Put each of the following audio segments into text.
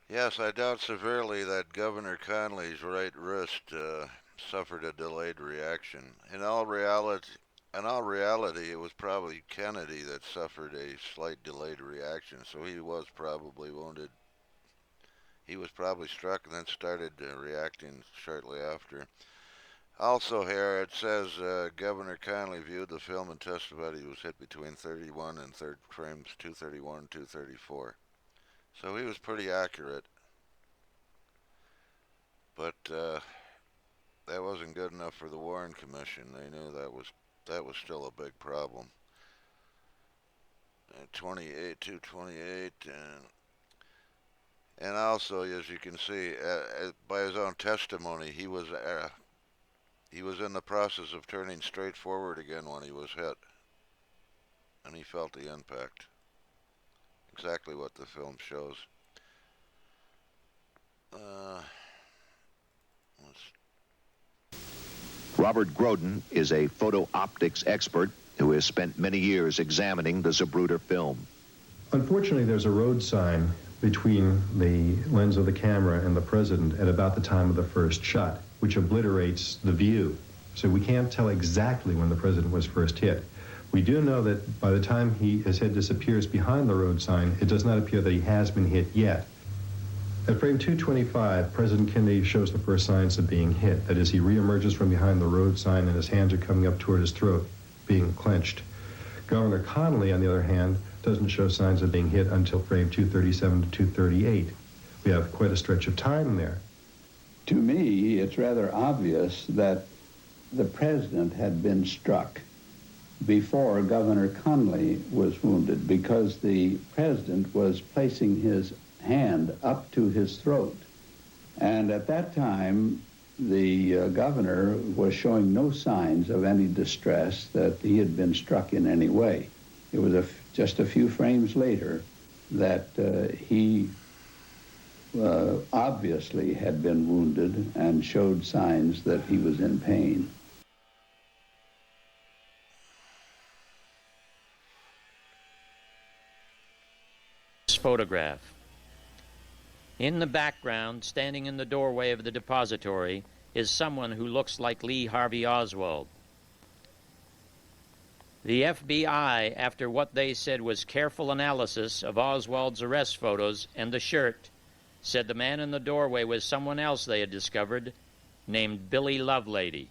Yes, I doubt severely that Governor Conley's right wrist suffered a delayed reaction. In all reality, it was probably Kennedy that suffered a slight delayed reaction. So he was probably wounded. He was probably struck and then started reacting shortly after. Also, here it says Governor Conley viewed the film and testified he was hit between 31 and third frames 231 and 234. So he was pretty accurate, but that wasn't good enough for the Warren Commission. They knew that was still a big problem. 28, 228, and also, as you can see, by his own testimony, he was in the process of turning straight forward again when he was hit, and he felt the impact. Exactly what the film shows. Uh, Robert Groden is a photo optics expert who has spent many years examining the Zapruder film. Unfortunately, there's a road sign between the lens of the camera and the president at about the time of the first shot, which obliterates the view. So we can't tell exactly when the president was first hit. We do know that by the time his head disappears behind the road sign, it does not appear that he has been hit yet. At frame 225, President Kennedy shows the first signs of being hit. That is, he reemerges from behind the road sign and his hands are coming up toward his throat, being clenched. Governor Connolly, on the other hand, doesn't show signs of being hit until frame 237 to 238. We have quite a stretch of time there. To me, it's rather obvious that the president had been struck before Governor Connolly was wounded, because the president was placing his hand up to his throat. And at that time, the governor was showing no signs of any distress that he had been struck in any way. It was just a few frames later that he obviously had been wounded and showed signs that he was in pain. Photograph. In the background, standing in the doorway of the depository, is someone who looks like Lee Harvey Oswald. The FBI, after what they said was careful analysis of Oswald's arrest photos and the shirt, said the man in the doorway was someone else they had discovered, named Billy Lovelady.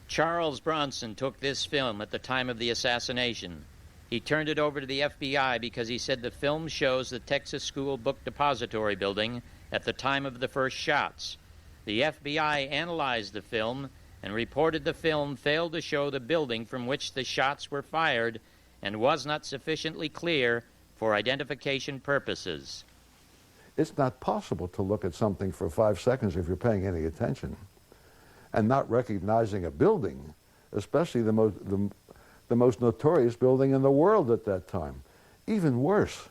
Charles Bronson took this film at the time of the assassination. He turned it over to the FBI because he said the film shows the Texas School Book Depository building at the time of the first shots. The FBI analyzed the film and reported the film failed to show the building from which the shots were fired and was not sufficiently clear for identification purposes. It's not possible to look at something for 5 seconds if you're paying any attention and not recognizing a building, especially the most notorious building in the world at that time. Even worse,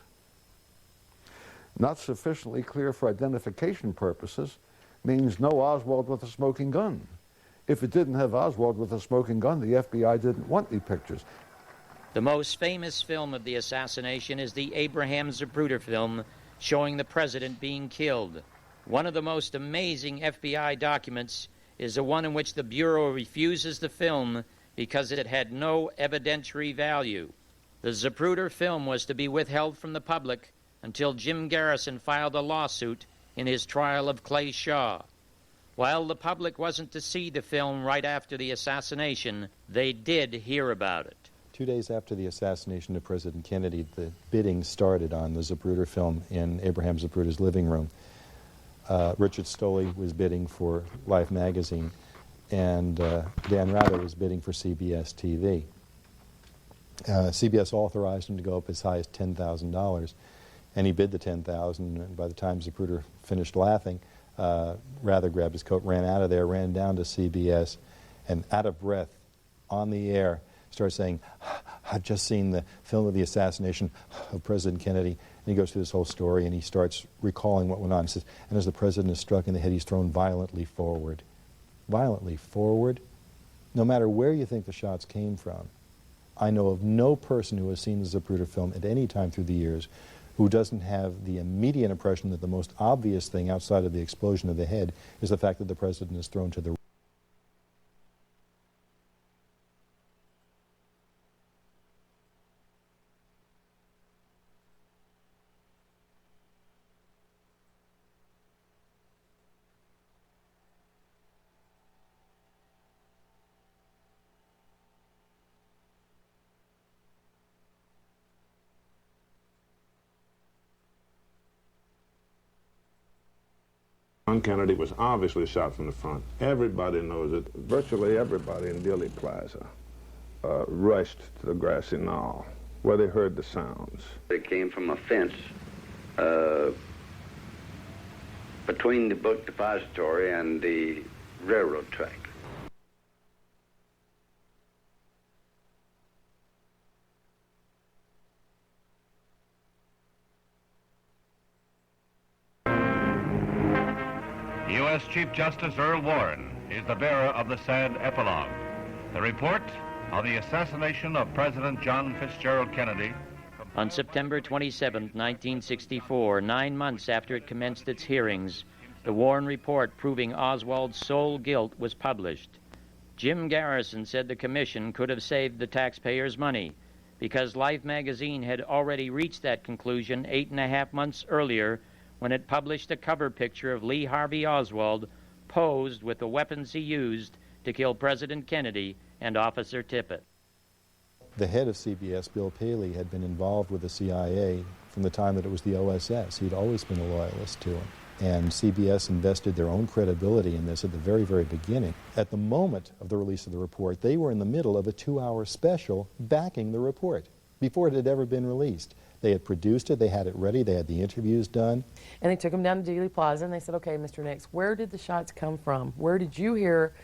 not sufficiently clear for identification purposes means no Oswald with a smoking gun. If it didn't have Oswald with a smoking gun, the FBI didn't want any pictures. The most famous film of the assassination is the Abraham Zapruder film showing the president being killed. One of the most amazing FBI documents is the one in which the Bureau refuses the film because it had no evidentiary value. The Zapruder film was to be withheld from the public until Jim Garrison filed a lawsuit in his trial of Clay Shaw. While the public wasn't to see the film right after the assassination, they did hear about it. 2 days after the assassination of President Kennedy, the bidding started on the Zapruder film in Abraham Zapruder's living room. Richard Stoley was bidding for Life magazine, and Dan Rather was bidding for CBS TV. CBS authorized him to go up as high as $10,000, and he bid the $10,000, and by the time Zapruder finished laughing, Rather grabbed his coat, ran out of there, ran down to CBS, and out of breath, on the air, started saying, "I've just seen the film of the assassination of President Kennedy." And he goes through this whole story, and he starts recalling what went on. He says, and as the president is struck in the head, he's thrown violently forward. Violently forward? No matter where you think the shots came from, I know of no person who has seen the Zapruder film at any time through the years who doesn't have the immediate impression that the most obvious thing outside of the explosion of the head is the fact that the president is thrown to the John Kennedy was obviously shot from the front. Everybody knows it. Virtually everybody in Dealey Plaza rushed to the grassy knoll where they heard the sounds. It came from a fence between the book depository and the railroad track. U.S. Chief Justice Earl Warren is the bearer of the sad epilogue. The report of the assassination of President John Fitzgerald Kennedy. On September 27, 1964, 9 months after it commenced its hearings, the Warren report proving Oswald's sole guilt was published. Jim Garrison said the commission could have saved the taxpayers' money because Life magazine had already reached that conclusion 8.5 months earlier when it published a cover picture of Lee Harvey Oswald posed with the weapons he used to kill President Kennedy and Officer Tippit. The head of CBS, Bill Paley, had been involved with the CIA from the time that it was the OSS. He'd always been a loyalist to him. And CBS invested their own credibility in this at the very, very beginning. At the moment of the release of the report, they were in the middle of a 2-hour special backing the report before it had ever been released. They had produced it, they had it ready, they had the interviews done. And they took him down to Dealey Plaza and they said, okay, Mr. Nix, where did the shots come from? Where did you hear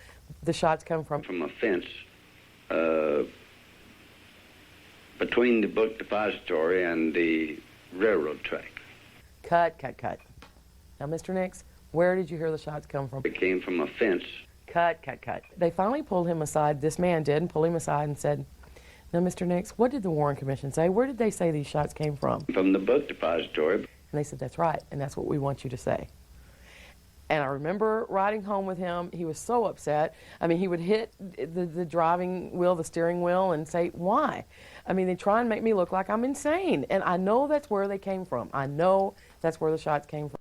the shots come from? From a fence between the book depository and the railroad track. Cut, cut, cut. Now, Mr. Nix, where did you hear the shots come from? It came from a fence. Cut, cut, cut. They finally pulled him aside, this man did, and pulled him aside and said, now, Mr. Nix, what did the Warren Commission say? Where did they say these shots came from? From the book depository. And they said, that's right, and that's what we want you to say. And I remember riding home with him. He was so upset. I mean, he would hit the driving wheel, the steering wheel, and say, why? I mean, they try and make me look like I'm insane. And I know that's where they came from. I know that's where the shots came from.